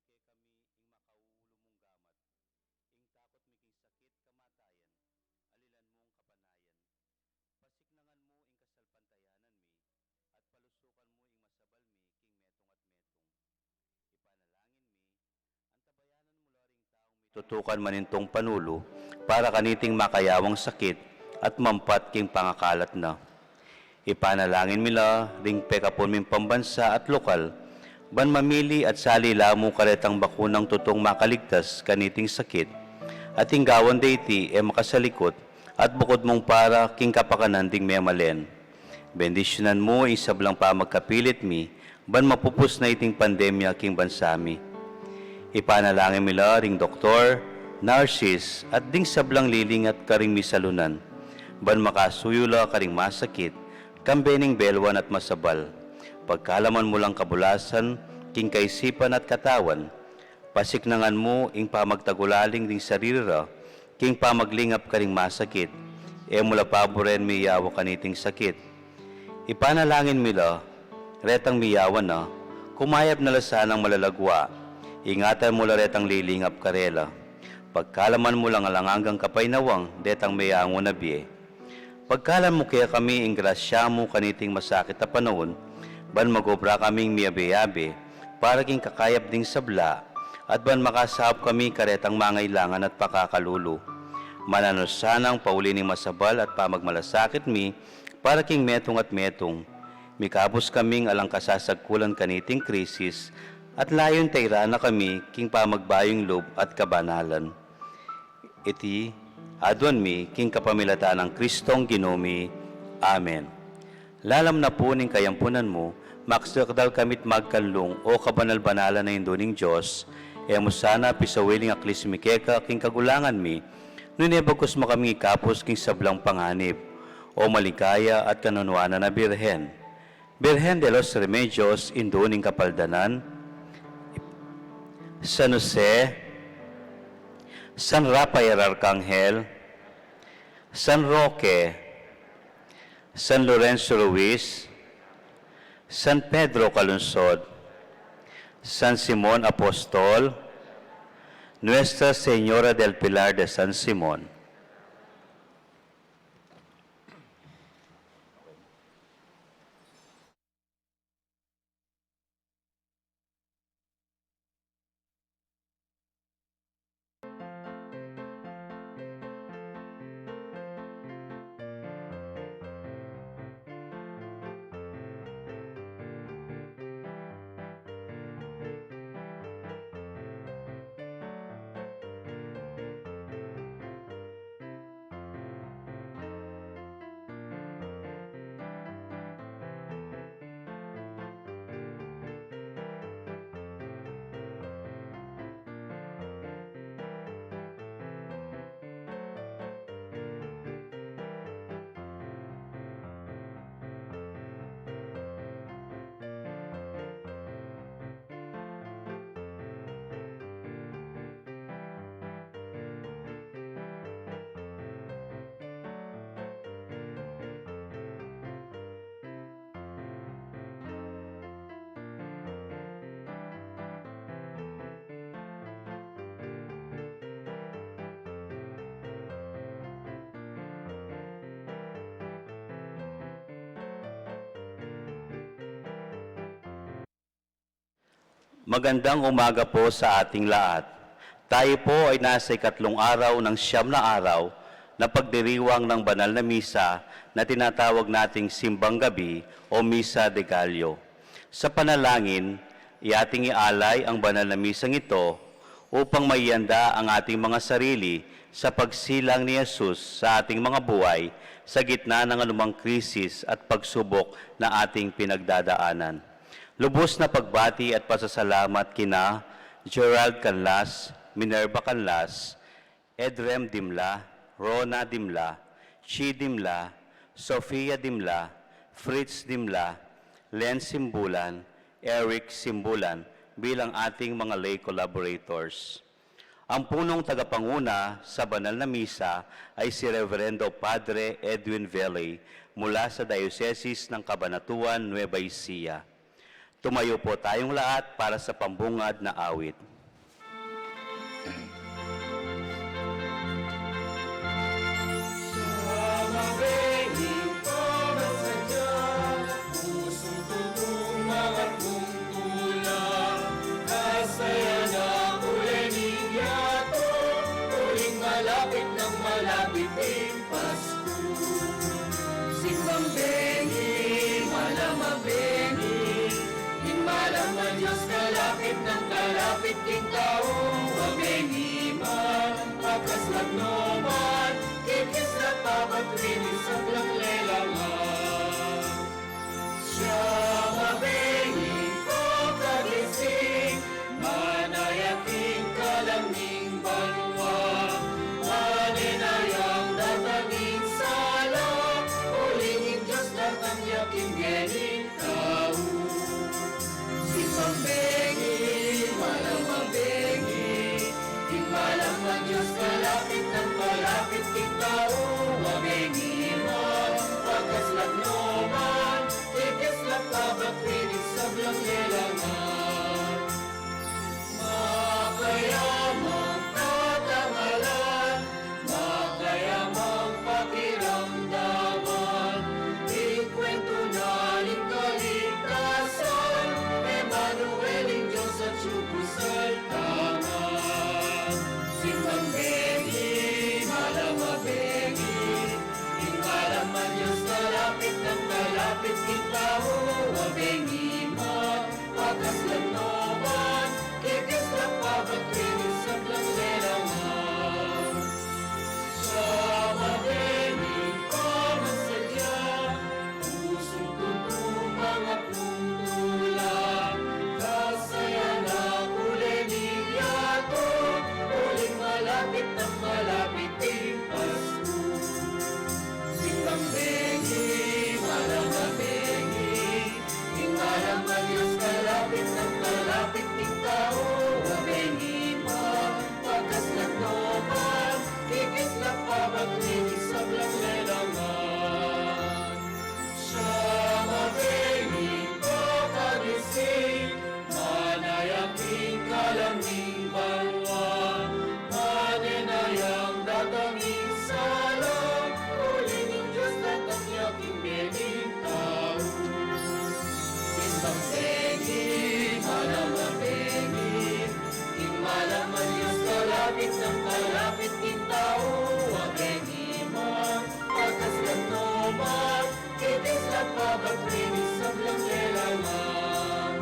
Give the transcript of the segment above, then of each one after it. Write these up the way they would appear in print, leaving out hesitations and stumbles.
kay kami ing makaulo mong gamat, ing takot miking sakit kamatayan, alilan mong kapanayan. Pasiknangan mo ing kasalpantayanan mi, at palusukan mo ing masabal mi king metong at metong. Ipanalangin mi, antabayanan mo laring taong tutukan manintong panulo, para kaniting makayawang sakit, at mampat king pangakalat na. Ipanalangin mila ring pekapon min pambansa at lokal, ban mamili at sali lamo karetang bakunang tutong makaligtas kaniting sakit, at inggawan deiti e makasalikot, at bukod mong para king kapakanan ding memalen. Bendisyonan mo isablang pa magkapilit mi, ban mapupus na iting pandemya king bansami. Ipanalangin mila ring doktor, nurses, at ding sablang liling at karing misalunan, ban makasuyula karing masakit, kambening belwan at masabal. Pagkalaman mo lang kabulasan, king kaisipan at katawan, pasiknangan mo ing pamagtagulaling ding sarira, king pamaglingap karing masakit, e mula paboren miyawa kaniting sakit. Ipanalangin mila, retang miyawan na, kumayap na lasanang malalagwa, ingatan mo la retang lilingap karela. Pagkalaman mo lang alangangang kapainawang, detang miyango na biye. Pagkalan mo kaya kami ing grasya mo kaniting masakit na panahon, ban magobra kaming miyabe-yabe, para king kakayap ding sabla, at ban makasahap kami karetang mangailangan at pakakalulo. Mananusanang paulining masabal at pamagmalasakit mi, para king metong at metong. Mikabos kaming alang kasasagkulan kaniting krisis, at layon tayra na kami king pamagbayong loob at kabanalan. Iti adwan mi king kapamilata ng Kristong Ginomi. Amen. Lalam na po ning kayampunan mo, maksakdal kamit magkanlong o kabanal-banalan na induning Diyos, e mo sana pisawiling aklis mikeka king kagulangan mi, nunebagos mo kami ikapos king sablang panganib, o malikaya at kanunuanan na Birhen. Birhen de los Remedios, induning kapaldanan, San Jose, San Rafael Arcangel, San Roque, San Lorenzo Ruiz, San Pedro Calunsod, San Simon Apostol, Nuestra Señora del Pilar de San Simon. Magandang umaga po sa ating lahat. Tayo po ay nasa ikatlong araw ng siyam na araw na pagdiriwang ng banal na misa na tinatawag nating Simbang Gabi o Misa de Gallo. Sa panalangin, iating ialay ang banal na misang ito upang maianda ang ating mga sarili sa pagsilang ni Jesus sa ating mga buhay sa gitna ng anumang krisis at pagsubok na ating pinagdadaanan. Lubos na pagbati at pasasalamat kina Gerald Canlas, Minerva Canlas, Edrem Dimla, Rona Dimla, Chi Dimla, Sofia Dimla, Fritz Dimla, Len Simbulan, Eric Simbulan bilang ating mga lay collaborators. Ang punong tagapanguna sa banal na misa ay si Reverendo Padre Edwin Vele mula sa Diocese ng Cabanatuan, Nueva Ecija. Tumayo po tayong lahat para sa pambungad na awit. Mabenging pamasadya, pusong tutong mga tungtulang, kasaya na ulening yato, huling malapit ng malapiting Pasko. Simbang bengi, malamabengi, hinmalaman Diyos kalapit ng kalapit king tao, mabengi man, pagkaslap noman, kikis na papatrinis sa planglelangan. Siya mabengi ko kagising, manayating kalaming banwa, maninayang datanging sala, ulingin Diyos na tangyaking gening tao. Simbang bengi, malamabengi, himalaman Diyos kalapit ng kalapit king tao, mabengi man, pagkaslap noman, ikislap papatrinis sa blanglelangan. Makayamang katangalan, makayamang pakiramdaman, ikwento naling kaligtasan, Emmanuel, ang Diyos at siyupusal tangan. Simbang bengi, malamabengi, hingalaman Diyos kalapit ng kalapit king tao, mabengi man, pagkaslap noman, kikislap papatrinis sa blanglelangan. Sa mabengi pamasadya, pusong tutong mga tungtulang, kasaya na ulening yato, huling malapit ng malapiting Pasko. Simbang bengi, malamabengi, hingalaman Diyos kalapit ng kalapit king tao, mabengi man, pagkaslap noman, kikislap papatrinis sa blanglelangan. Siya mabengi ko kagising, manayaking kalaming banwa, maninayang datanging sala, ulingin Diyos na tangyaking gening tao. Simbang bengi, malamabengi, himalaman Diyos kalapit ng kalapit king tao, mabengi man, pagkaslap noman, kikislap papatrinis sa blanglelangan.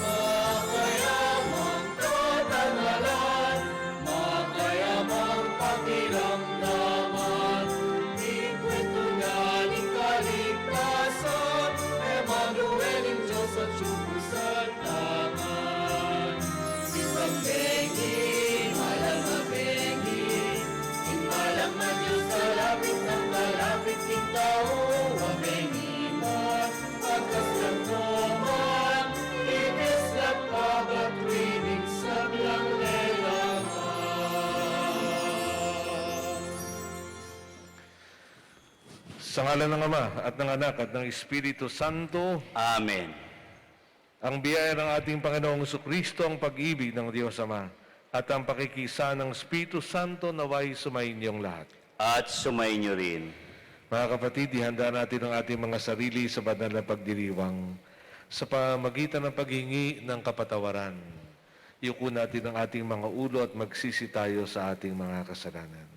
Makayamang katangalan, makayamang pakiramdaman, ikwento naling kaligtasan, Emmanuel, ang Diyos at siyupusal tangan. Simbang bengi, malamabengi, hingalaman Diyos kalapit ng kalapit king tao, mabengi man, pagkaslap noman, ikislap papatrinis sa blanglelangan. Sa ngalan ng Ama at ng Anak at ng Espiritu Santo, Amen. ang biyaya ng ating Panginoong Jesucristo, ang pag-ibig ng Diyos Ama, at ang pakikisa ng Espiritu Santo naway sumainyong lahat. At sumainyo rin. Mga kapatid, ihanda natin ang ating mga sarili sa banal na pagdiriwang sa pamagitan ng paghingi ng kapatawaran. Yuko natin ang ating mga ulo at magsisi tayo sa ating mga kasalanan.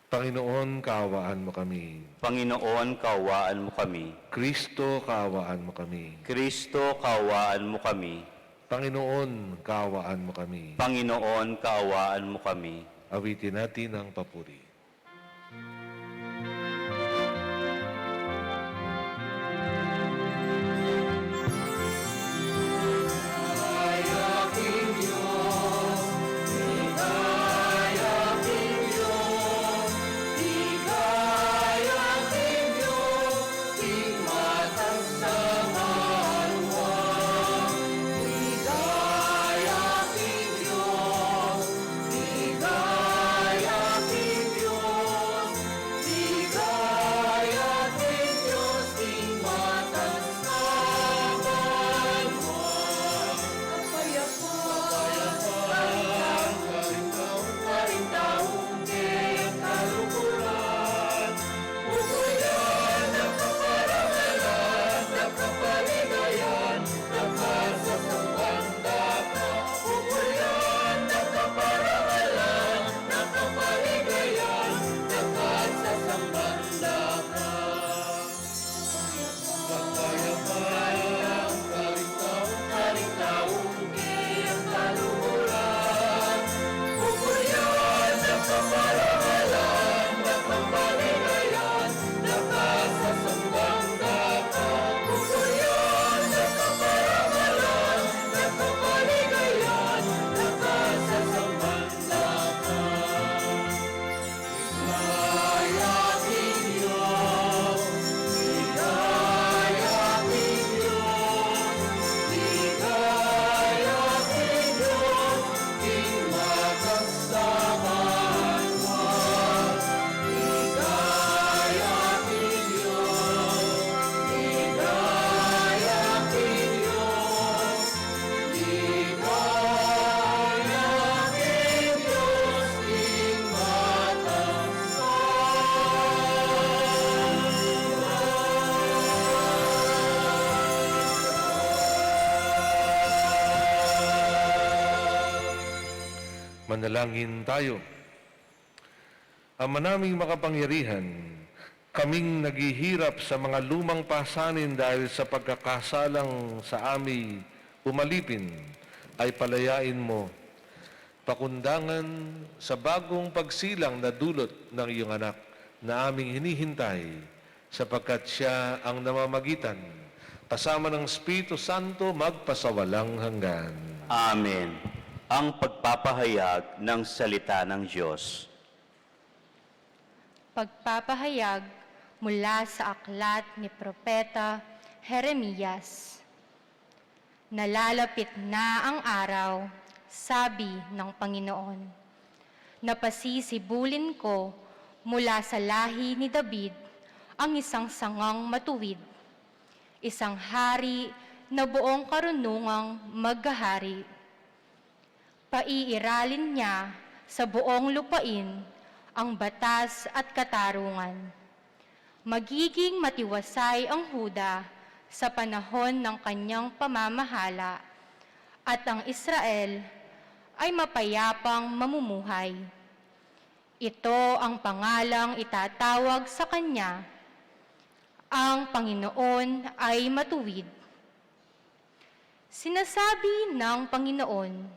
Panginoon, kaawaan mo kami. Panginoon, kaawaan mo kami. Kristo, kaawaan mo kami. Kristo, kaawaan mo kami. Panginoon, kaawaan mo kami. Panginoon, kaawaan mo kami. Awitin natin ang papuri. Ligaya, King Manalangin tayo. Ama naming makapangyarihan, kaming naghihirap sa mga lumang pasanin dahil sa pagkakasalang sa amin umalipin, ay palayain mo. Pakundangan sa bagong pagsilang na dulot ng iyong anak na aming hinihintay, sapagkat siya ang namamagitan, kasama ng Espiritu Santo magpasawalang hanggan. Amen. Ang pagpapahayag ng salita ng Diyos. Pagpapahayag mula sa aklat ni Propeta Jeremias. Nalalapit na ang araw, sabi ng Panginoon. Napasisibulin ko mula sa lahi ni David ang isang sangang matuwid, isang hari na buong karunungang maghahari. Paiiralin niya sa buong lupain ang batas at katarungan. Magiging matiwasay ang Huda sa panahon ng kanyang pamamahala, at ang Israel ay mapayapang mamumuhay. Ito ang pangalang itatawag sa kanya, ang Panginoon ay matuwid. Sinasabi ng Panginoon,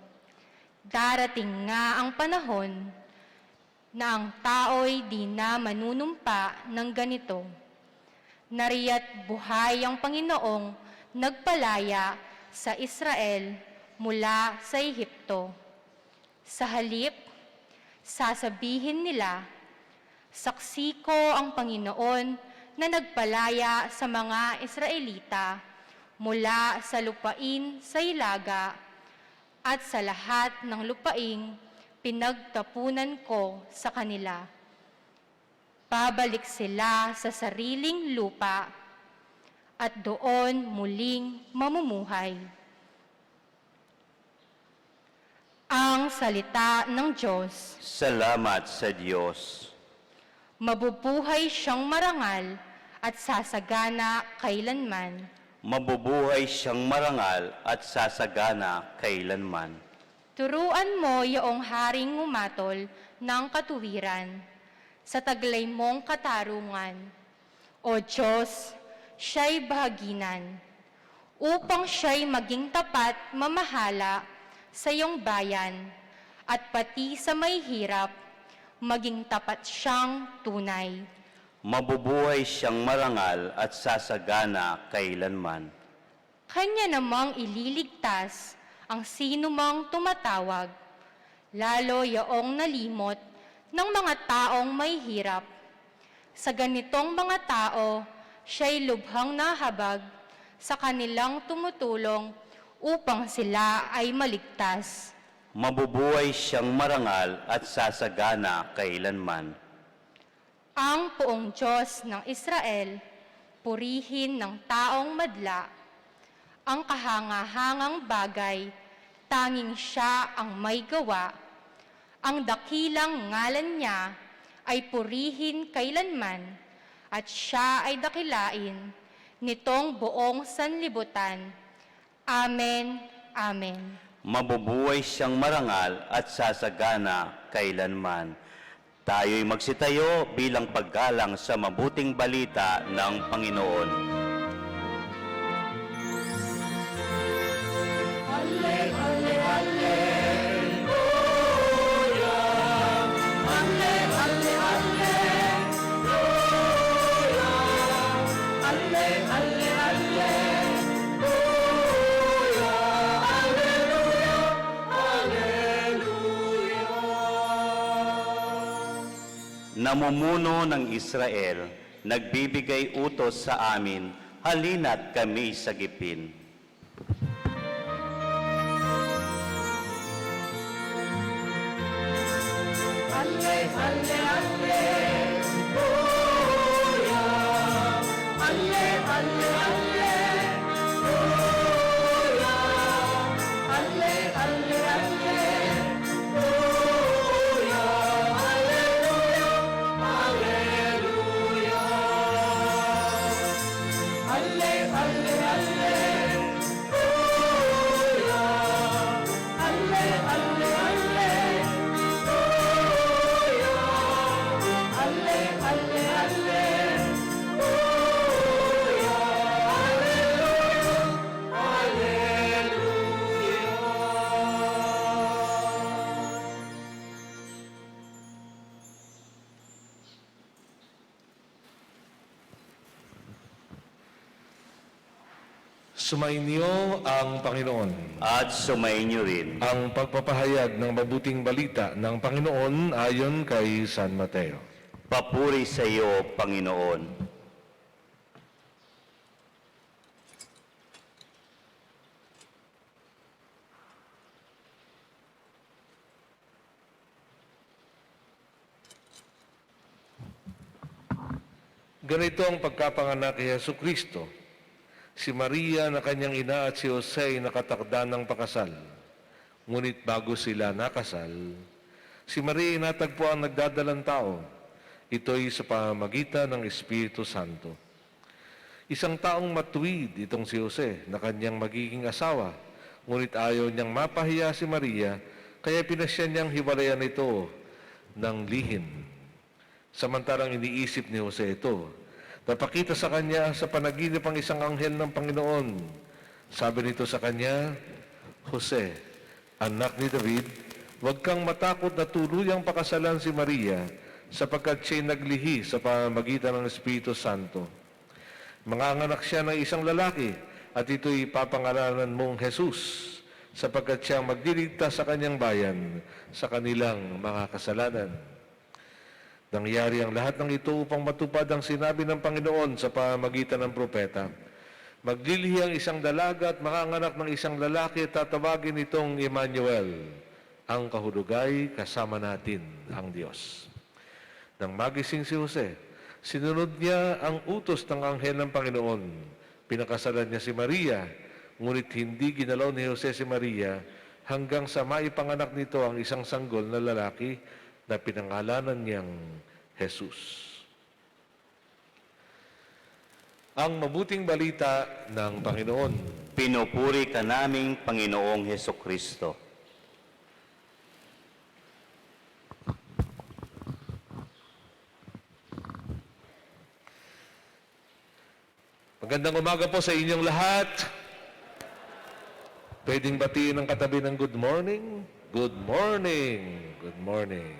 darating nga ang panahon na ang tao'y di na manunumpa ng ganito. Nariya't buhay ang Panginoong nagpalaya sa Israel mula sa Ehipto. Sa halip, sasabihin nila, saksi ko ang Panginoon na nagpalaya sa mga Israelita mula sa lupain sa Ilaga at sa lahat ng lupaing pinagtapunan ko sa kanila. Pabalik sila sa sariling lupa at doon muling mamumuhay. Ang salita ng Diyos. Salamat sa Diyos. Mabubuhay siyang marangal at sasagana kailanman. Mabubuhay siyang marangal at sasagana kailanman. Turuan mo yaong haring umatol ng katuwiran sa taglay mong katarungan. O Diyos, siya'y bahaginan, upang siya'y maging tapat mamahala sa iyong bayan, at pati sa may hirap, maging tapat siyang tunay. Mabubuhay siyang marangal at sasagana kailanman. Kanya namang ililigtas ang sinumang tumatawag, lalo yaong nalimot ng mga taong may hirap. Sa ganitong mga tao, siya'y lubhang nahabag sa kanilang tumutulong upang sila ay maligtas. Mabubuhay siyang marangal at sasagana kailanman. Ang poong Diyos ng Israel, purihin ng taong madla, ang kahangahangang bagay, tanging siya ang may gawa. Ang dakilang ngalan niya ay purihin kailanman, at siya ay dakilain nitong buong sanlibutan. Amen, Amen. Mabubuhay siyang marangal at sasagana kailanman. Tayo'y magsitayo bilang paggalang sa mabuting balita ng Panginoon. Halle, halle, halle. Namumuno ng Israel, nagbibigay utos sa amin, halina't kami sagipin. Halle, halle, halleluya. Halle, halle, halleluya. Halle, halle, halleluya. Halleluya, halleluya. Halle, halle, halleluya. Sumainyo ang Panginoon. At sumainyo rin. Ang pagpapahayag ng mabuting balita ng Panginoon ayon kay San Mateo. Papuri sa iyo, Panginoon. Ganito ang pagkapanganak ni Hesu Kristo. Si Maria na kanyang ina at si Jose ay nakatakda ng pakasal. Ngunit bago sila nakasal, si Maria ay natagpo ang nagdadalang tao. Ito'y sa pamamagitan ng Espiritu Santo. Isang taong matuwid itong si Jose na kanyang magiging asawa. Ngunit ayaw niyang mapahiya si Maria, kaya pinasya niyang hiwalayan ito ng lihim. Samantalang iniisip ni Jose ito, napakita sa kanya sa panaginip ang isang anghel ng Panginoon. Sabi nito sa kanya, Jose, anak ni David, huwag kang matakot na tuluyang pakasalan si Maria sapagkat siya'y naglihi sa pamamagitan ng Espiritu Santo. Manganganak siya ng isang lalaki at ito'y papangalanan mong Jesus sapagkat siyang magdiligtas sa kanyang bayan sa kanilang mga kasalanan. Nangyari ang lahat ng ito upang matupad ang sinabi ng Panginoon sa pamamagitan ng propeta. Maglilihi ang isang dalaga at manganganak ng isang lalaki at tatawagin itong Emmanuel. Ang kahulugay kasama natin ang Diyos. Nang magising si Jose, sinunod niya ang utos ng anghel ng Panginoon. Pinakasalan niya si Maria, ngunit hindi ginalaw ni Jose si Maria hanggang sa maipanganak nito ang isang sanggol na lalaki na pinangalanan niyang Jesus. Ang mabuting balita ng Panginoon. Pinupuri ka naming Panginoong Heso Kristo. Magandang umaga po sa inyong lahat. Pwedeng batiin ang katabi ng good morning? Good morning. Good morning.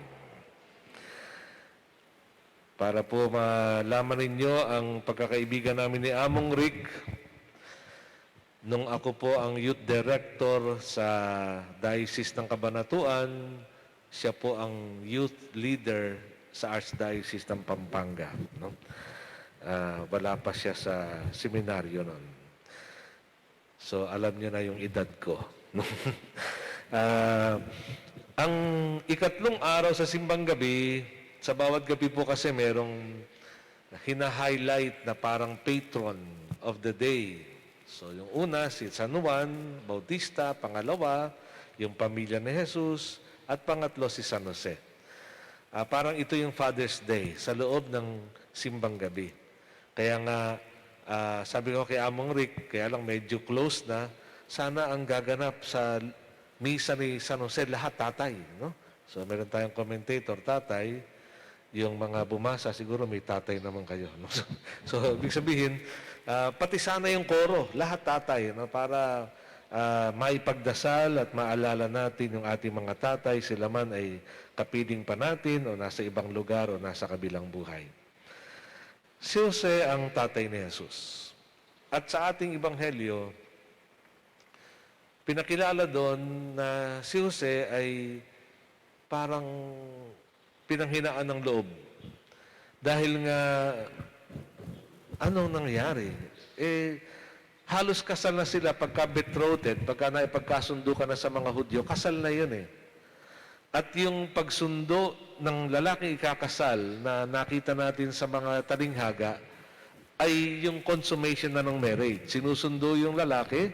Para po malaman ninyo ang pagkakaibigan namin ni Among Rick, nung ako po ang youth director sa Diocese ng Cabanatuan, siya po ang youth leader sa Archdiocese ng Pampanga. No? Wala pa siya sa seminaryo noon. So alam niyo na yung edad ko. Ang ikatlong araw sa simbang gabi, sa bawat gabi po kasi merong hina-highlight na parang patron of the day. So yung una, si San Juan Bautista, pangalawa, yung pamilya ni Jesus, at pangatlo si San Jose. Parang ito yung Father's Day sa loob ng simbang gabi. Kaya nga, sabi ko kay Among Rick, kaya lang medyo close na, sana ang gaganap sa misa ni San Jose, lahat tatay. No? So meron tayong commentator, tatay. Yung mga bumasa, siguro may tatay naman kayo. No? So ibig sabihin, pati sana yung koro, lahat tatay. No? Para maipagdasal at maalala natin yung ating mga tatay, sila man ay kapiling pa natin o nasa ibang lugar o nasa kabilang buhay. Si Jose ang tatay ni Jesus. At sa ating ebanghelyo, pinakilala doon na si Jose ay parang pinanghinaan ng loob. Dahil nga, anong nangyari? Halos kasal na sila pagka betrothed, pagka naipagkasundo ka na sa mga Hudyo, kasal na yun eh. At yung pagsundo ng lalaking ikakasal na nakita natin sa mga talinghaga ay yung consummation na ng marriage. Sinusundo yung lalaki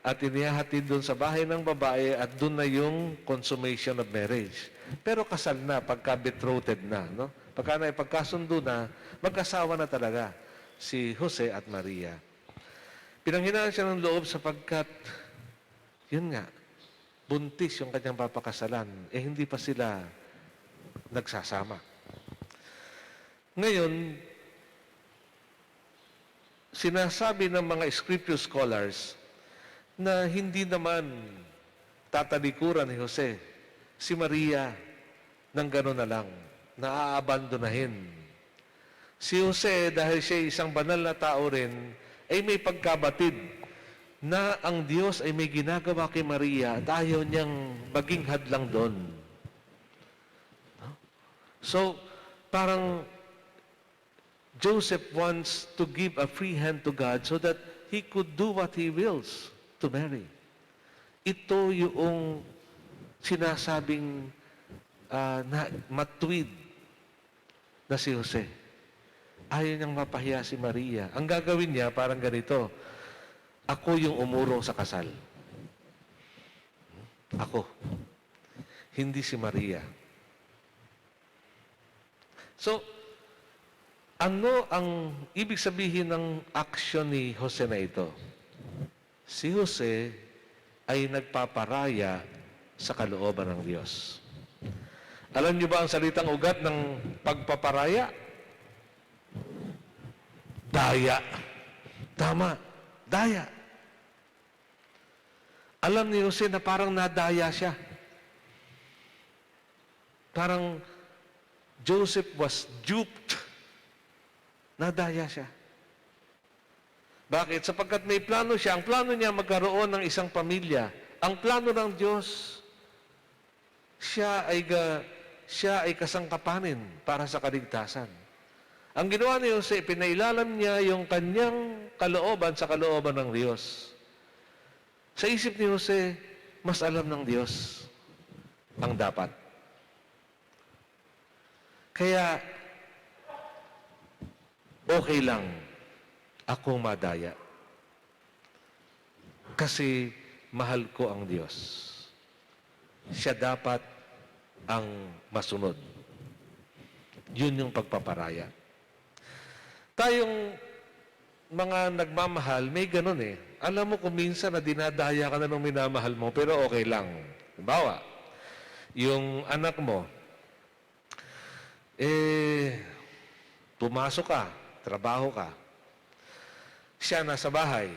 at inihahatid doon sa bahay ng babae at doon na yung consummation of marriage. Pero kasal na pagka betrothed na. No? Pagka naipagkasundo na, mag-asawa na talaga si Jose at Maria. Pinanghinaan siya ng loob sapagkat, yun nga, buntis yung kanyang papakasalan, hindi pa sila nagsasama. Ngayon, sinasabi ng mga scripture scholars na hindi naman tatalikuran ni Jose si Maria ng gano'n na lang, na aabandonahin. Si Jose, dahil siya isang banal na tao rin, ay may pagkabatid na ang Diyos ay may ginagawa kay Maria at ayaw niyang maging hadlang doon. So, parang Joseph wants to give a free hand to God so that he could do what he wills to Mary. Ito yung sinasabing na matuwid na si Jose. Ayaw niyang mapahiya si Maria. Ang gagawin niya parang ganito, ako yung umurong sa kasal. Ako. Hindi si Maria. So, ano ang ibig sabihin ng aksyon ni Jose na ito? Si Jose ay nagpaparaya sa kalooban ng Diyos. Alam niyo ba ang salitang ugat ng pagpaparaya? Daya. Tama. Daya. Alam ni Jose na parang nadaya siya. Parang Joseph was duped. Nadaya siya. Bakit? Sapagkat may plano siya. Ang plano niya magkaroon ng isang pamilya. Ang plano ng Diyos, siya ay kasangkapanin para sa kaligtasan. Ang ginawa ni Jose, pinailalam niya yung kanyang kalooban sa kalooban ng Diyos. Sa isip ni Jose, mas alam ng Diyos ang dapat. Kaya, okay lang akong madaya. Kasi mahal ko ang Diyos. Siya dapat ang masunod. Yun yung pagpaparaya. Tayong mga nagmamahal, may ganun eh. Alam mo kung minsan na dinadaya ka na ng minamahal mo, pero okay lang. Halimbawa, yung anak mo, pumasok ka, trabaho ka. Siya nasa bahay.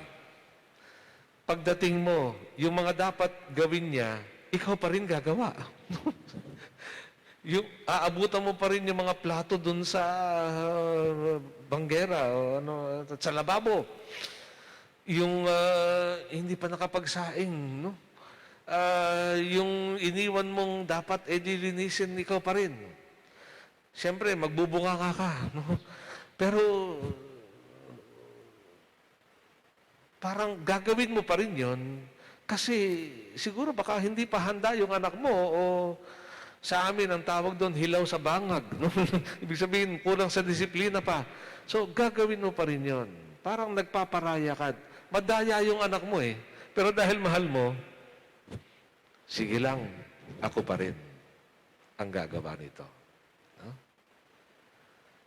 Pagdating mo, yung mga dapat gawin niya, ikaw pa rin gagawa. Yung aabutan mo pa rin yung mga plato dun sa banggera o sa lababo. Yung hindi pa nakapagsaing, no? Yung iniwan mong dapat dilinisin, ikaw pa rin. Siyempre, magbubunga ka, no? Pero parang gagawin mo pa rin yun kasi siguro baka hindi pa handa yung anak mo o sa amin ang tawag doon, hilaw sa bangag. No? Ibig sabihin, kulang sa disiplina pa. So, gagawin mo pa rin yun. Parang nagpaparaya ka. Madaya yung anak mo eh. Pero dahil mahal mo, sige lang, ako pa rin ang gagawa nito. No?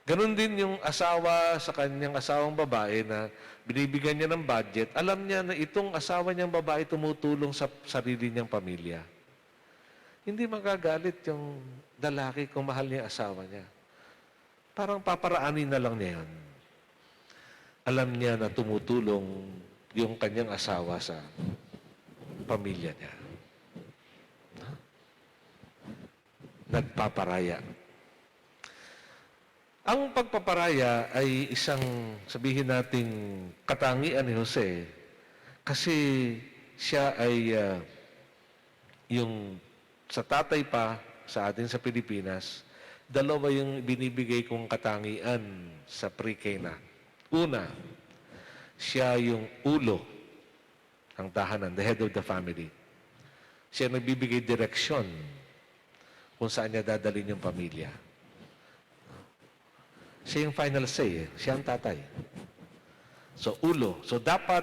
Ganon din yung asawa sa kanyang asawang babae na binibigyan niya ng budget. Alam niya na itong asawa niyang babae tumutulong sa sarili niyang pamilya. Hindi magagalit yung lalaki kung mahal niya asawa niya. Parang paparaanin na lang niya yun. Alam niya na tumutulong yung kanyang asawa sa pamilya niya. Nagpaparaya. Ang pagpaparaya ay isang, sabihin nating, katangian ni Jose kasi siya ay yung sa tatay pa, sa atin sa Pilipinas, dalawa yung binibigay kong katangian sa pre-K na. Una, siya yung ulo ng tahanan, the head of the family. Siya nagbibigay direksyon kung saan niya dadalhin yung pamilya. Siya yung final say, siya ang tatay. So, ulo. So, dapat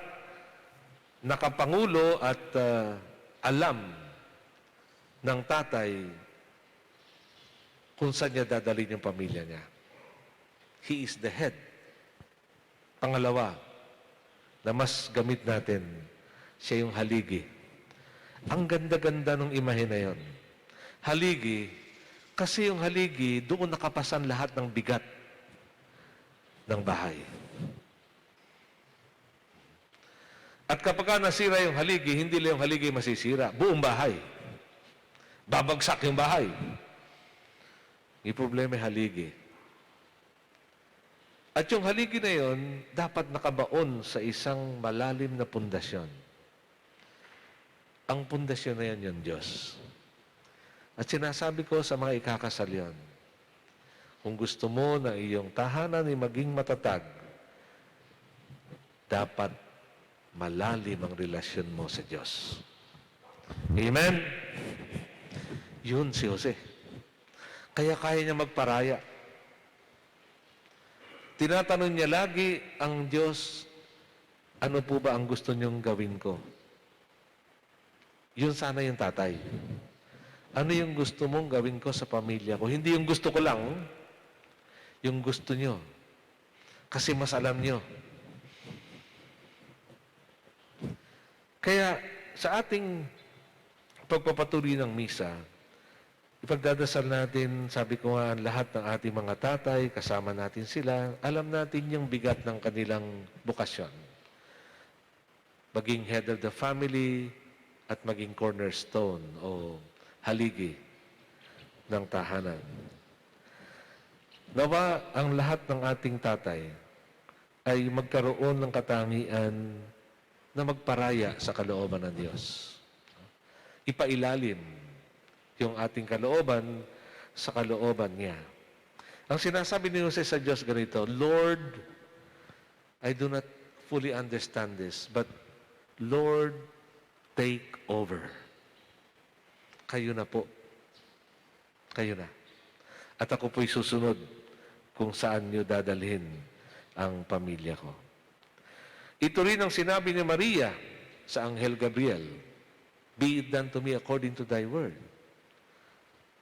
nakapangulo at alam ng tatay kung saan niya dadalhin yung pamilya niya. He is the head. Pangalawa, na mas gamit natin, siya yung haligi. Ang ganda-ganda ng imahe na yon. Haligi, kasi yung haligi, doon nakapasan lahat ng bigat ng bahay. At kapag nasira yung haligi, hindi lang yung haligi masisira, buong bahay. Babagsak yung bahay. Yung problema ay haligi. At yung haligi na yon, dapat nakabaon sa isang malalim na pundasyon. Ang pundasyon na yan, yung Diyos. At sinasabi ko sa mga ikakasal yan, kung gusto mo na iyong tahanan ay maging matatag, dapat malalim ang relasyon mo sa Diyos. Amen? Yun si Jose. Kaya kaya niya magparaya. Tinatanong niya lagi ang Diyos, ano po ba ang gusto niyong gawin ko? Yun sana yung tatay. Ano yung gusto mong gawin ko sa pamilya ko? Hindi yung gusto ko lang, yung gusto niyo. Kasi mas alam niyo. Kaya sa ating pagpapatuloy ng misa, ipagdadasal natin, sabi ko nga, lahat ng ating mga tatay, kasama natin sila, alam natin yung bigat ng kanilang bukasyon. Maging head of the family at maging cornerstone o haligi ng tahanan. Nawa ang lahat ng ating tatay ay magkaroon ng katangian na magparaya sa kalooban ng Diyos. Ipailalim yung ating kalooban sa kalooban niya. Ang sinasabi ni Jose sa Diyos ganito, Lord, I do not fully understand this, but Lord, take over. Kayo na po. Kayo na. At ako po'y susunod kung saan niyo dadalhin ang pamilya ko. Ito rin ang sinabi ni Maria sa Anghel Gabriel, be it done to me according to thy word.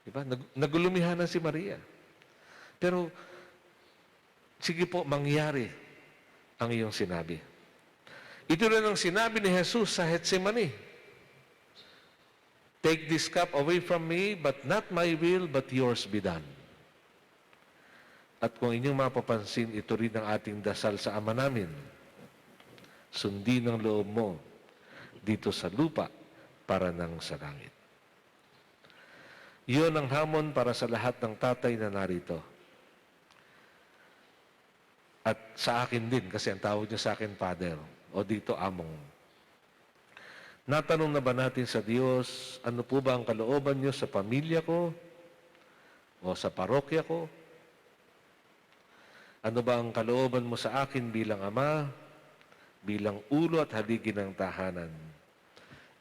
Diba? Nagulumihan na si Maria. Pero, sige po, mangyari ang iyong sinabi. Ito rin ang sinabi ni Jesus sa Getsemani. Take this cup away from me, but not my will, but yours be done. At kung inyong mapapansin, ito rin ang ating dasal sa Ama namin. Sundin ang loob mo dito sa lupa para nang sa langit. Iyon ang hamon para sa lahat ng tatay na narito. At sa akin din, kasi ang tawag niya sa akin, Father, o dito, Among. Natanong na ba natin sa Diyos, ano po ba ang kalooban niyo sa pamilya ko o sa parokya ko? Ano ba ang kalooban mo sa akin bilang ama, bilang ulo at haligi ng tahanan?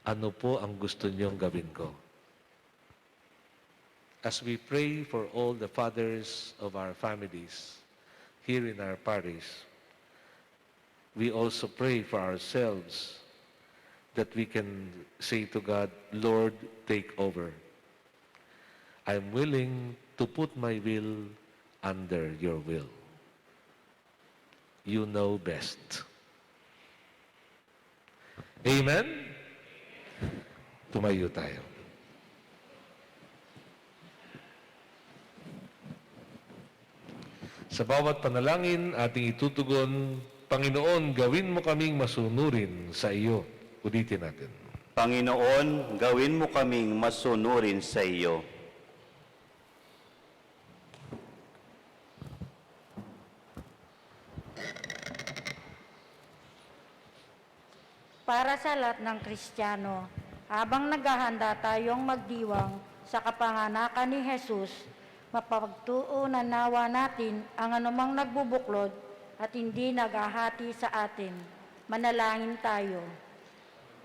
Ano po ang gusto niyong gawin ko? As we pray for all the fathers of our families here in our parish, we also pray for ourselves that we can say to God, Lord, take over. I'm willing to put my will under your will. You know best. Amen? Tumayo tayo. Sa bawat panalangin, ating itutugon, Panginoon, gawin mo kaming masunurin sa iyo. Ulitin natin. Panginoon, gawin mo kaming masunurin sa iyo. Para sa lahat ng Kristiyano, habang naghahanda tayong magdiwang sa kapanganakan ni Jesus, mapagtuunan nawa natin ang anumang nagbubuklod at hindi naghahati sa atin. Manalangin tayo.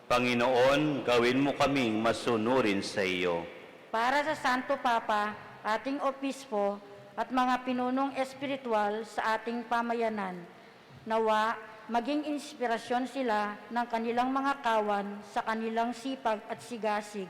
Panginoon, gawin mo kaming masunurin sa iyo. Para sa Santo Papa, ating Obispo at mga pinunong espiritual sa ating pamayanan, nawa maging inspirasyon sila ng kanilang mga kawan sa kanilang sipag at sigasig.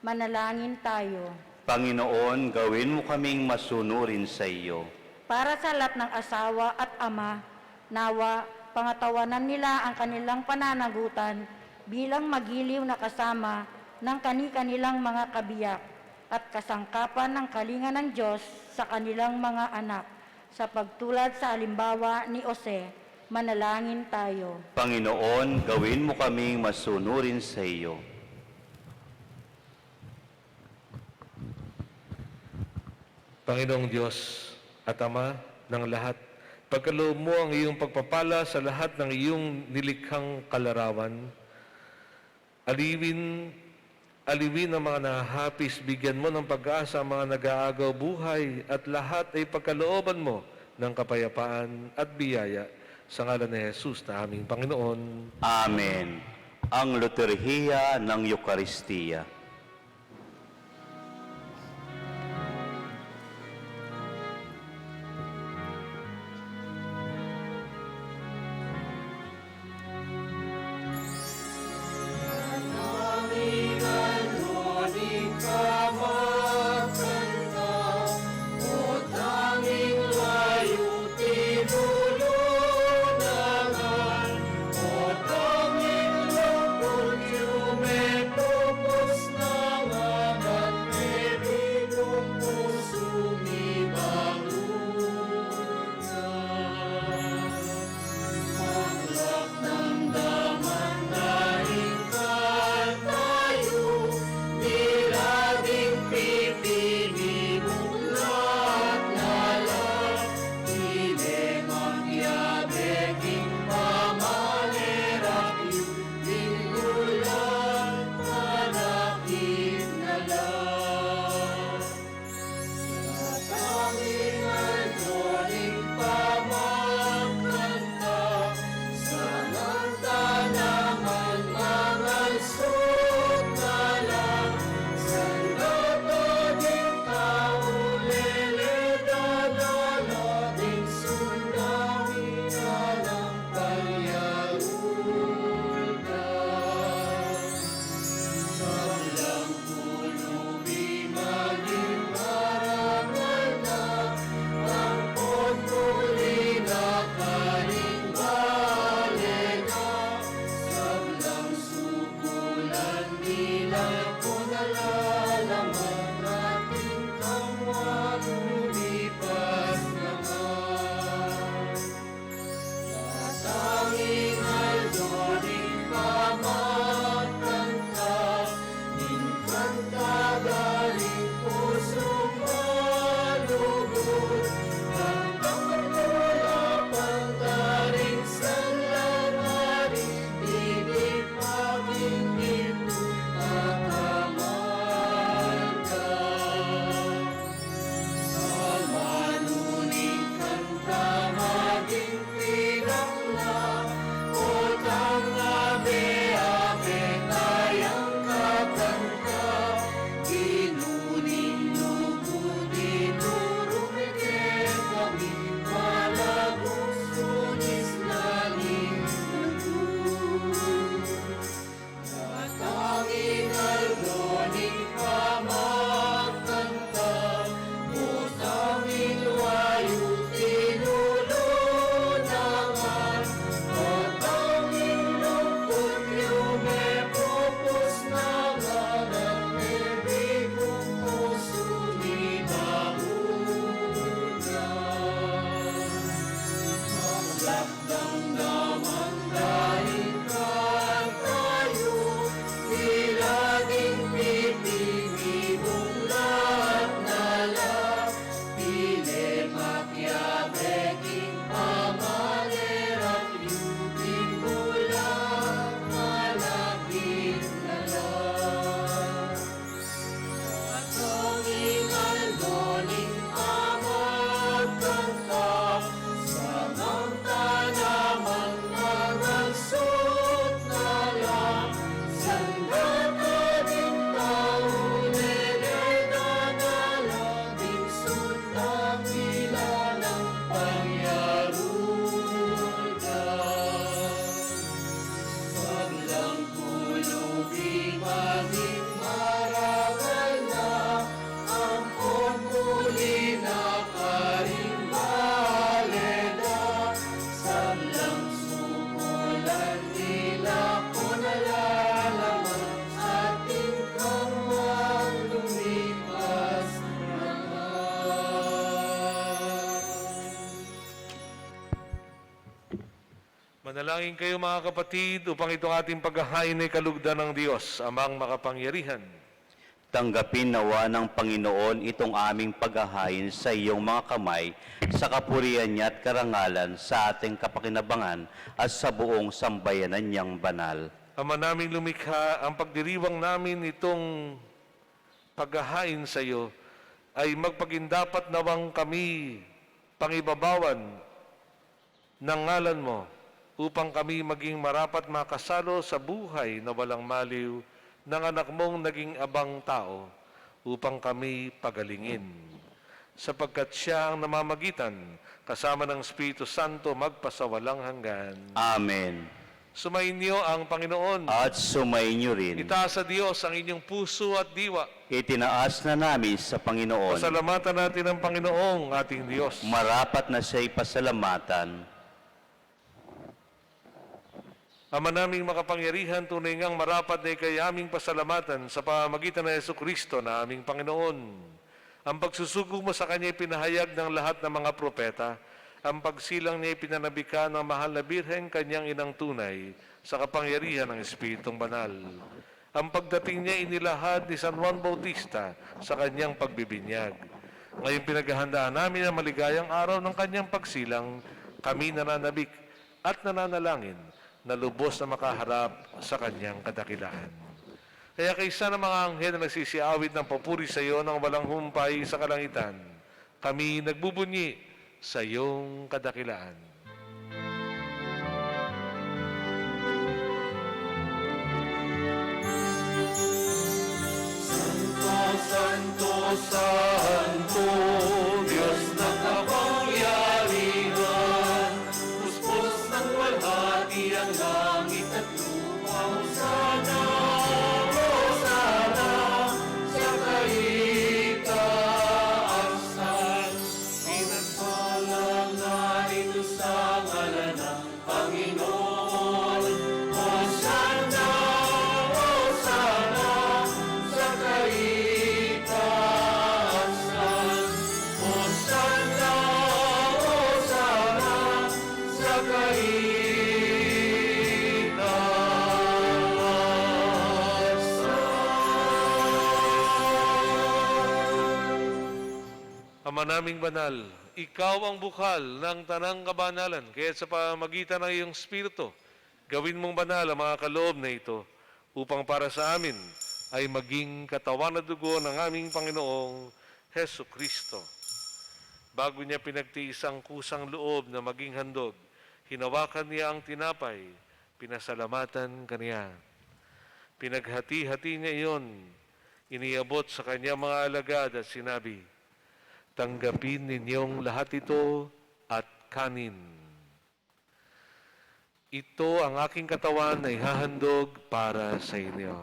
Manalangin tayo. Panginoon, gawin mo kaming masunurin sa iyo. Para sa lahat ng asawa at ama, nawa pangatawanan nila ang kanilang pananagutan bilang magiliw na kasama ng kani-kanilang mga kabiyak at kasangkapan ng kalinga ng Diyos sa kanilang mga anak. Sa pagtulad sa halimbawa ni Jose, manalangin tayo. Panginoon, gawin mo kaming masunurin sa iyo. Panginoong Diyos at Ama ng lahat, Pagkaloob mo ang iyong pagpapala sa lahat ng iyong nilikhang kalarawan. Aliwin ang mga nahahapis, bigyan mo ng pag-asa ang mga nag-aagaw buhay, at lahat ay pagkalooban mo ng kapayapaan at biyaya. Sa ngalan ni Jesus na aming Panginoon. Amen. Ang liturhiya ng Eukaristiya. Manalangin kayo mga kapatid upang itong ating paghahain ay kalugdan ng Diyos, Amang makapangyarihan. Tanggapin nawa ng Panginoon itong aming paghahain sa iyong mga kamay sa kapurihan niya at karangalan sa ating kapakinabangan at sa buong sambayanan niyang banal. Ama naming lumikha, ang pagdiriwang namin itong paghahain sa iyo ay magpagindapat nawang kami pangibabawan ng ngalan mo upang kami maging marapat makasalo sa buhay na walang maliw ng anak mong naging abang tao upang kami pagalingin. Sapagkat siya ang namamagitan kasama ng Espiritu Santo magpasawalang hanggan. Amen. Sumainyo ang Panginoon. At sumainyo rin. Itaas sa Diyos ang inyong puso at diwa. Itinaas na namin sa Panginoon. Pasalamatan natin ang Panginoong ating Diyos. Marapat na siya'y pasalamatan. Ama naming makapangyarihan, tunay ngang marapat na ikay aming pasalamatan sa pamamagitan ng Jesucristo na aming Panginoon. Ang pagsusugo mo sa Kanya pinahayag ng lahat ng mga propeta. Ang pagsilang niya pinanabika ng mahal na Birhen, Kanyang inang tunay, sa kapangyarihan ng Espiritong Banal. Ang pagdating niya inilahad ni San Juan Bautista sa Kanyang pagbibinyag. Ngayon pinaghahandaan namin ang maligayang araw ng Kanyang pagsilang, kami nananabik at nananalangin na lubos na makaharap sa Kanyang kadakilaan. Kaya kaysa ng mga anghel na nagsisiawit ng papuri sa iyo ng walang humpay sa kalangitan, kami nagbubunyi sa iyong kadakilaan. Santo, Santo, Diyos ng kapangyarihan, puspos ng walhati ang langit at lupa. Hosana, Hosana, sa kaitaasan. Pinagpalang narito sa ngalan ng Panginoon. Hosana, Hosana, sa kaitaasan. Hosana, Hosana, sa kaitaasan. Ama naming banal, ikaw ang bukal ng tanang kabanalan, kaya sa pamagitan ng iyong Espiritu, gawin mong banal ang mga kaloob na ito, upang para sa amin ay maging katawan at dugo ng aming Panginoong Hesu Kristo. Bago niya pinagtiis ang kusang loob na maging handog, hinawakan niya ang tinapay, pinasalamatan kaniya. Pinaghati-hati niya iyon, iniabot sa kanya mga alagad at sinabi, tanggapin ninyong lahat ito at kanin. Ito ang aking katawan na ihahandog para sa inyo.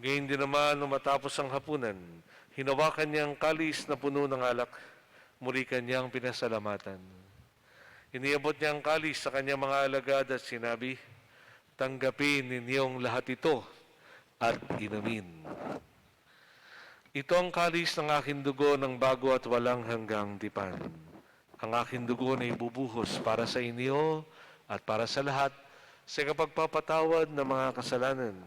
Ngayon din naman, nung matapos ang hapunan, hinawakan niya ang kalis na puno ng alak, muli kanyang pinasalamatan. Iniabot niya ang kalis sa kanyang mga alagad at sinabi, tanggapin ninyong lahat ito at inumin. Ito ang kalis ng aking dugo ng bago at walang hanggang tipan. Ang aking dugo na ibubuhos para sa inyo at para sa lahat sa kapagpapatawad ng mga kasalanan.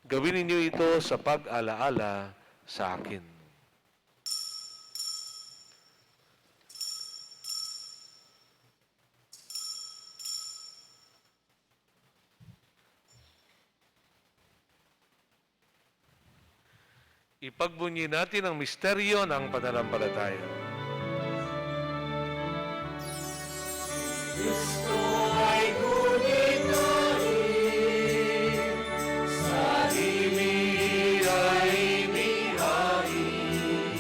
Gawin ninyo ito sa pag-alaala sa akin. Ipagbunyi natin ang misteryo ng pananampalataya. Kristo ay ngunit nahin, sa himig ay nihain,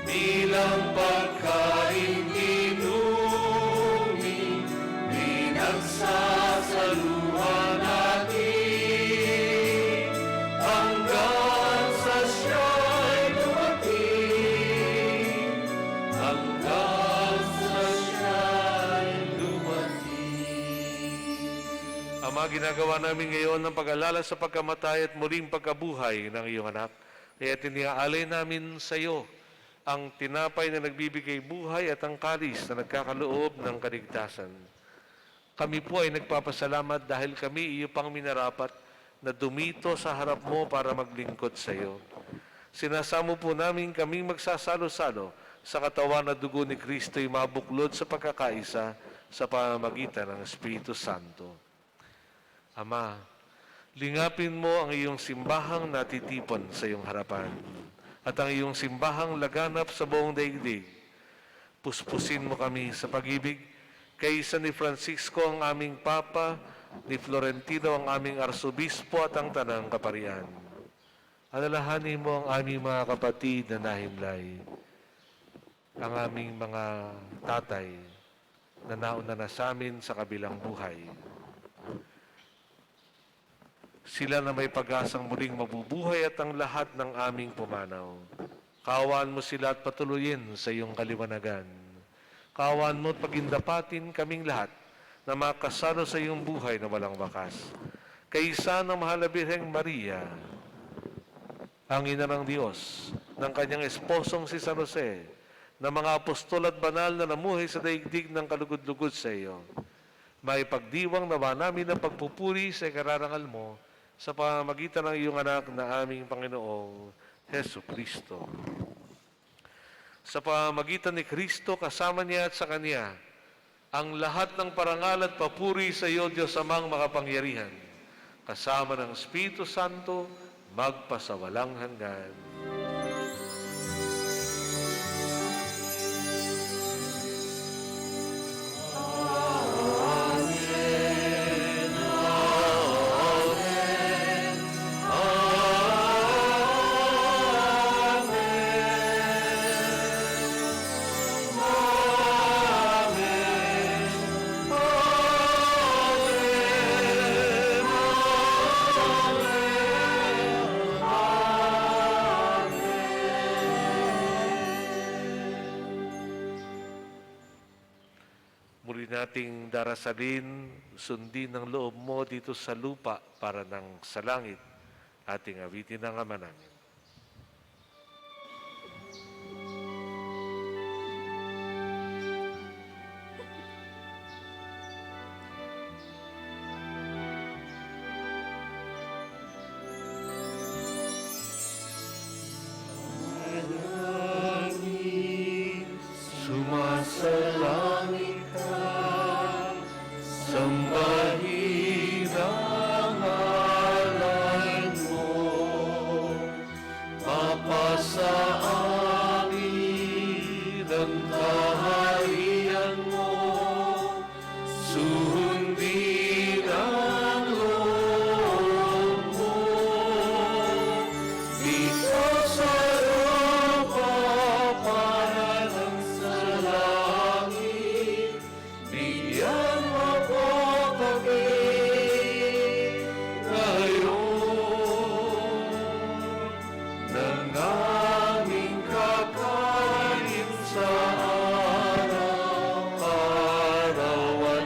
bilang pagkain inumin, pinagsasaluhan natin, hanggang sa siya'y dumating, hanggang sa siya'y dumating. Ama, ginagawa namin ngayon ng pag-alala sa pagkamatay at muling pagkabuhay ng iyong anak. Kaya tiniaalay namin sa iyo ang tinapay na nagbibigay buhay at ang kalis na nagkakaloob ng kaligtasan. Kami po ay nagpapasalamat dahil kami iyo pang minarapat na dumito sa harap mo para maglingkod sa iyo. Sinasamo po namin kaming magsasalo-salo sa katawan at dugo ni Kristo'y mabuklod sa pagkakaisa sa pamamagitan ng Espiritu Santo. Ama, lingapin mo ang iyong simbahang natitipon sa iyong harapan at ang iyong simbahang laganap sa buong daigdig. Puspusin mo kami sa pag-ibig kaysa ni Francisco ang aming Papa, ni Florentino ang aming Arsobispo at ang Tanang Kaparian. Alalahanin mo ang aming mga kapatid na nahimlay, ang aming mga tatay na nauna na sa amin sa kabilang buhay. Sila na may pag-asang muling mabubuhay at ang lahat ng aming pumanaw. Kaawaan mo sila at patuloyin sa iyong kaliwanagan. Kaawaan mo at pagindapatin kaming lahat na makasalo sa iyong buhay na walang wakas. Kaisa ng mahal na Birheng Maria, ang ina ng Diyos, ng kanyang esposong si San Jose, ng mga apostol at banal na namuhay sa daigdig ng kalugod-lugod sa iyo. May pagdiwang nawa namin ang pagpupuri sa ikararangal mo sa pamamagitan ng iyong anak na aming Panginoong Hesu Kristo. Sa pamamagitan ni Kristo, kasama niya at sa Kanya, ang lahat ng parangal at papuri sa iyo, Diyos Amang makapangyarihan, kasama ng Espiritu Santo, magpasawalang hanggan. Muli nating darasalin, sundin ng loob mo dito sa lupa para ng sa langit, ating awitin ng Ama namin. Sumasalangit ka, sambahin ang ngalan mo, mapasa amin ang kaharian mo, sundin ang loob mo, dito sa lupa para ng sa langit, bigyan mo po kami ngayon ng aming kakain sa araw-araw at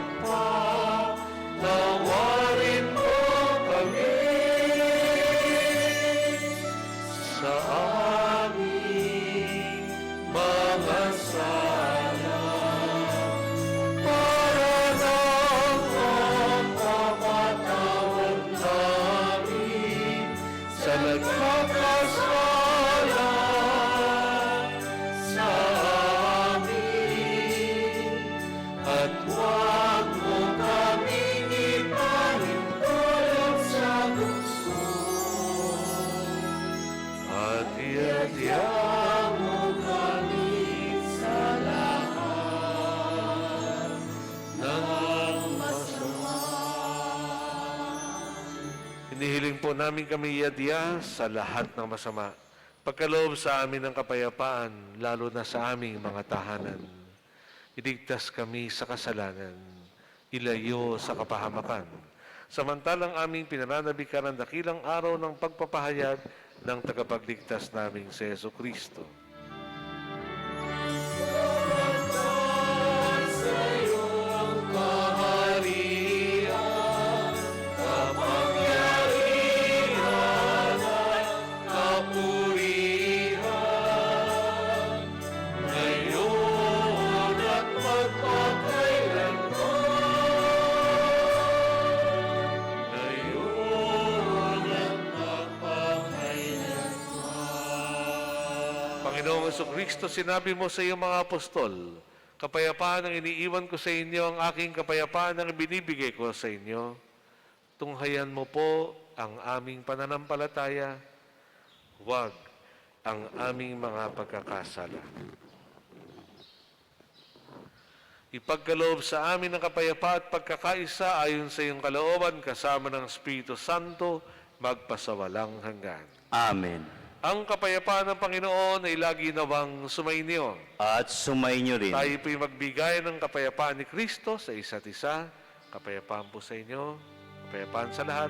patawarin mo kami sa aming mga sala para ng pagpapatawad namin sa nagkakasala sa amin, at huwag mo kaming ipahintulot sa bukso, at iadya mo kami sa lahat ng masama. Hinihiling po namin kami iadya sa lahat ng masama. Pagkaloob sa amin ng kapayapaan, lalo na sa aming mga tahanan. Iligtas kami sa kasalanan, ilayo sa kapahamakan. Samantalang aming pinananabikan ang dakilang araw ng pagpapahayag ng tagapagligtas naming si Hesu Kristo. Sa'yo ang kaharian, kapangyarihan at kapurihan Panginoong Kristo, sinabi mo sa iyong mga apostol, kapayapaan ang iniiwan ko sa inyo, ang aking kapayapaan ang binibigay ko sa inyo. Tunghayan mo po ang aming pananampalataya, huwag ang aming mga pagkakasala. Ipagkaloob sa amin ang kapayapaan at pagkakaisa ayon sa iyong kalooban kasama ng Espiritu Santo magpasawalang hanggan. Amen. Ang kapayapaan ng Panginoon ay lagi nawang sumainyo. At sumainyo rin. Tayo po'y magbigay ng kapayapaan ni Kristo sa isa't isa. Kapayapaan po sa inyo. Kapayapaan sa lahat.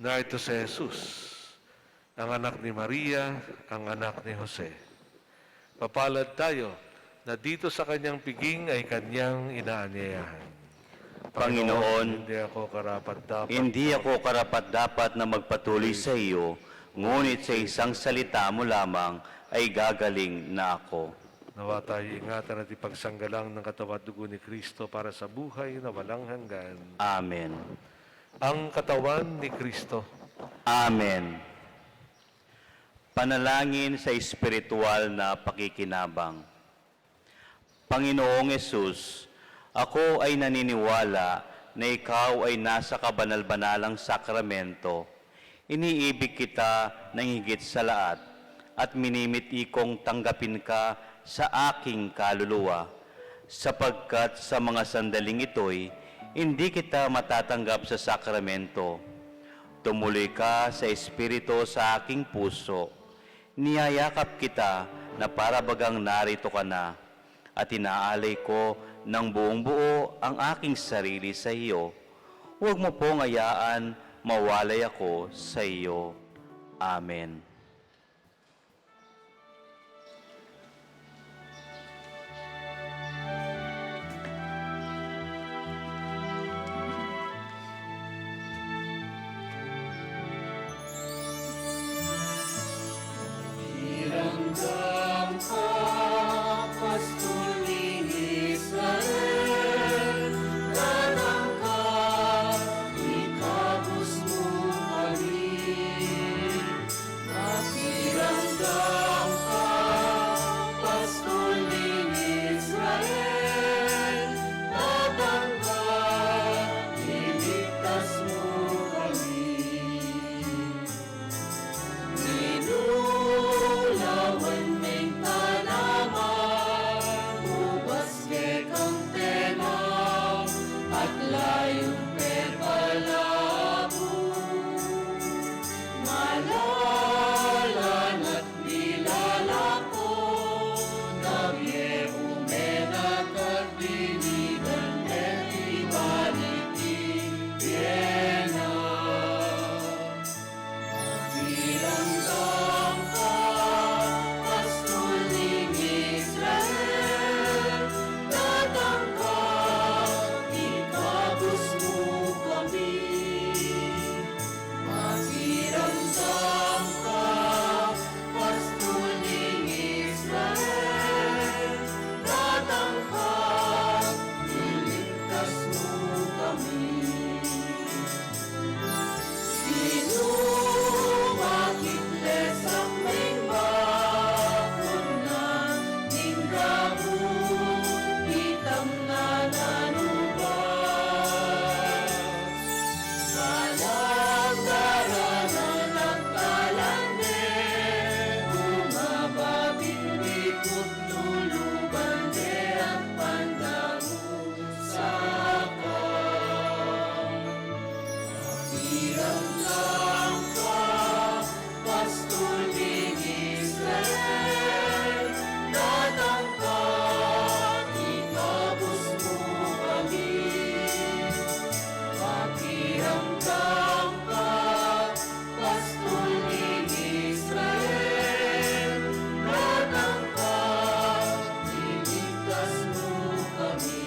Na ito si Jesus, ang anak ni Maria, ang anak ni Jose. Papalad tayo na dito sa kanyang piging ay kanyang inaanyayahan. Panginoon, hindi ako karapat-dapat na magpatuloy sa iyo, ngunit sa isang salita mo lamang ay gagaling na ako. Nawa tayo ingatan at ipagsanggalang ng katawan at dugo ni Kristo para sa buhay na walang hanggan. Amen. Ang katawan ni Kristo. Amen. Panalangin sa espiritual na pakikinabang. Panginoong Yesus, ako ay naniniwala na ikaw ay nasa kabanal-banalang sakramento. Iniibig kita ng higit sa lahat at minimiti kong tanggapin ka sa aking kaluluwa, sapagkat sa mga sandaling ito'y hindi kita matatanggap sa sakramento. Tumuloy ka sa Espiritu sa aking puso. Niyayakap kita na para bagang narito ka na, at inaalay ko ng buong buo ang aking sarili sa iyo. Huwag mo pong hayaan mawalay ako sa iyo. Amen. Ramdam ka, pasturing Israel, dadang ka, ikabos mo kami, Iramdam ka, Pastol ng Israel, datang ka, itabos mo kami. Pakiramdam ka, Pastol ng Israel, datang ka, iligtas mo kami.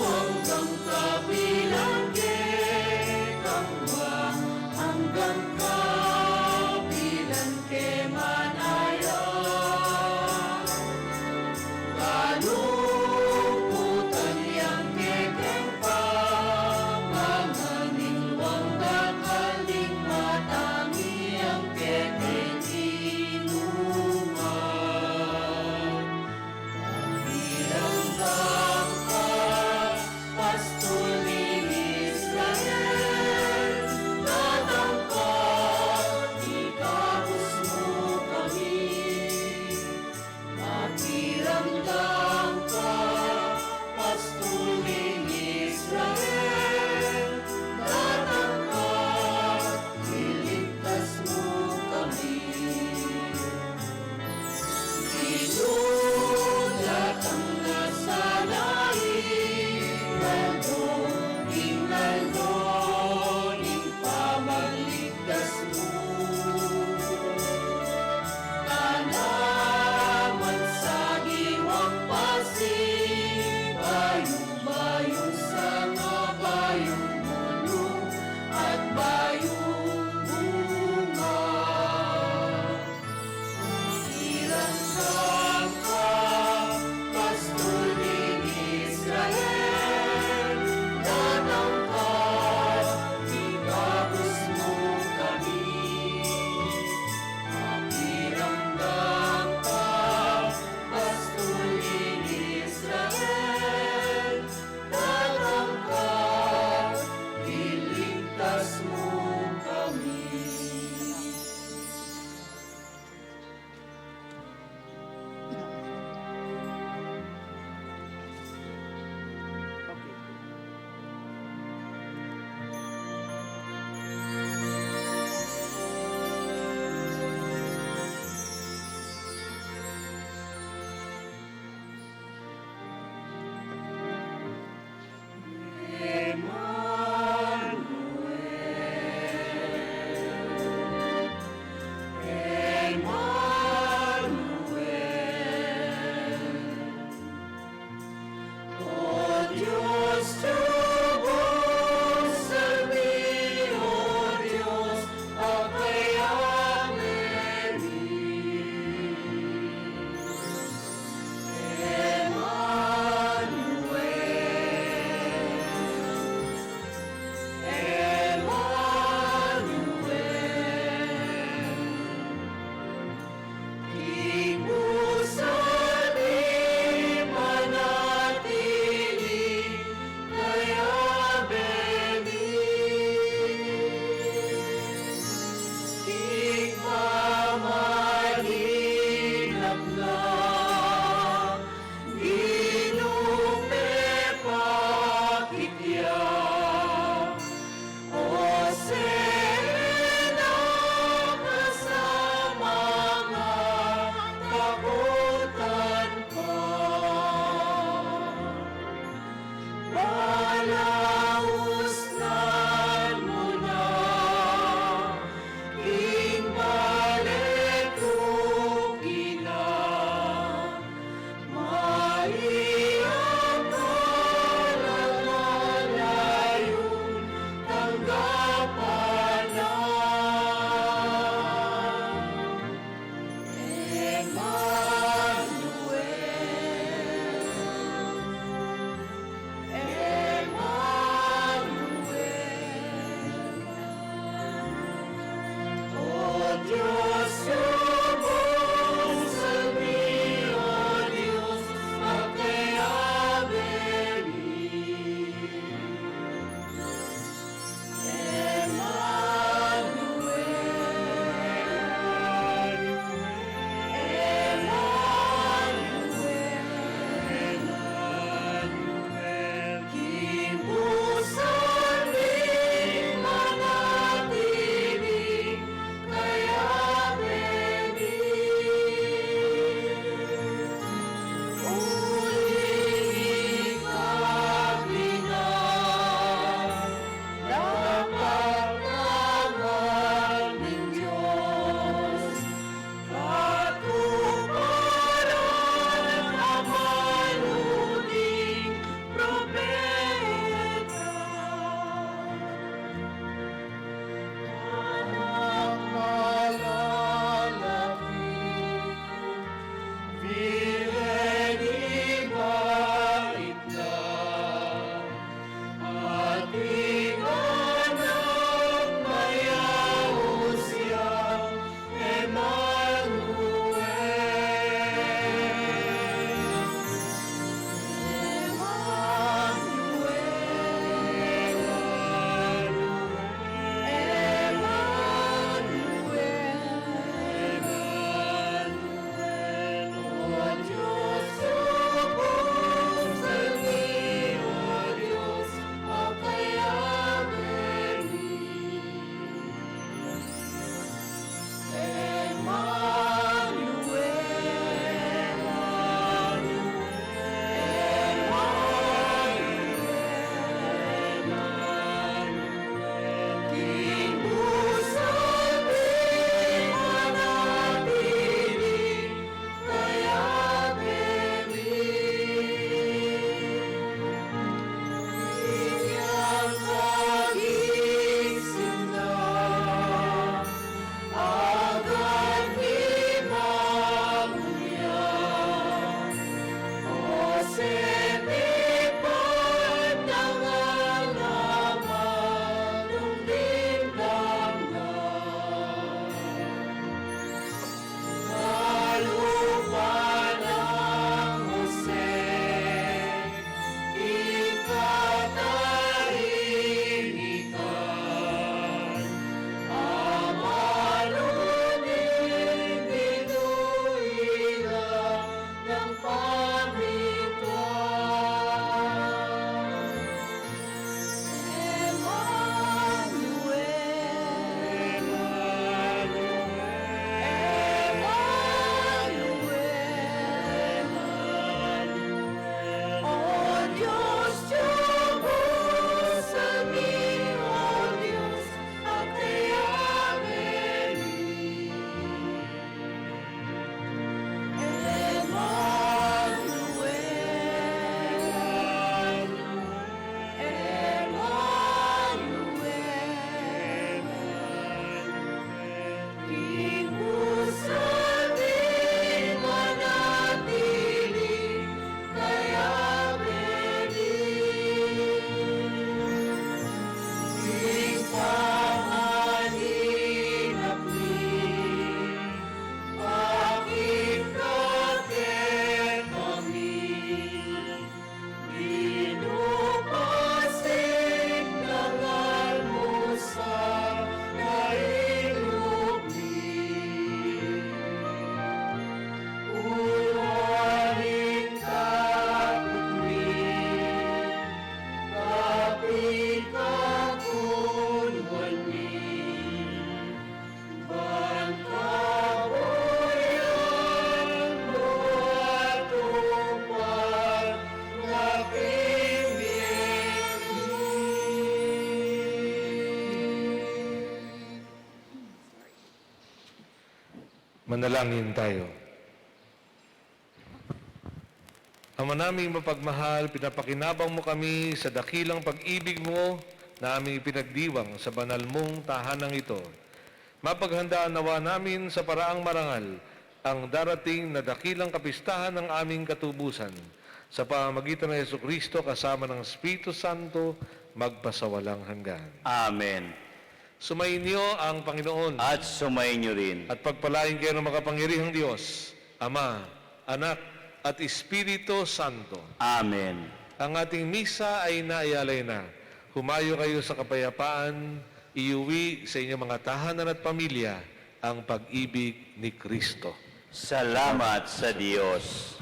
Hanggang kabilang kangwa, hanggang kabilang kemanaya. Kalungkutan yang kekeng pa, manganilwang bakal ding matangi ang kekeng inuman. Iramdam ka, Pastol ng Israel, datang ka, itabos mo kami. Pakiramdam ka, Pastol ng Israel, datang ka, iligtas mo kami. Inulat ang nasalain, Naldoning pamagligtas mo. Tanaman sa diwang pasig, bayong-bayong sanga, bayong mulong at bayong bunga. Iramdam ka, Pastol ng Israel, datang ka, itabos mo kami. Pakiramdam ka, Pastol ng Israel, datang ka, iligtas mo kami. Diyos, tubos sa o Diyos, Ikmamahinap na ginupepakitya o sena kasama nga takutan pa. Balausnan mo na ingbalik ukina, maiyang kalamalayong tanggapan na. Emmanuel, Manalangin tayo. Ama naming mapagmahal, pinapakinabang mo kami sa dakilang pag-ibig mo na aming ipinagdiwang sa banal mong tahanang ito. Mapaghandaan nawa namin sa paraang marangal ang darating na dakilang kapistahan ng aming katubusan sa pamamagitan ng Jesucristo kasama ng Espiritu Santo magpasawalang hanggan. Amen. Sumainyo ang Panginoon At sumainyo rin. at pagpalain kayo ng makapangyarihang Diyos, Ama, Anak, at Espiritu Santo. Amen. Ang ating misa ay naiyalay na. Humayo kayo sa kapayapaan, iuwi sa inyong mga tahanan at pamilya ang pag-ibig ni Kristo. Salamat sa Diyos.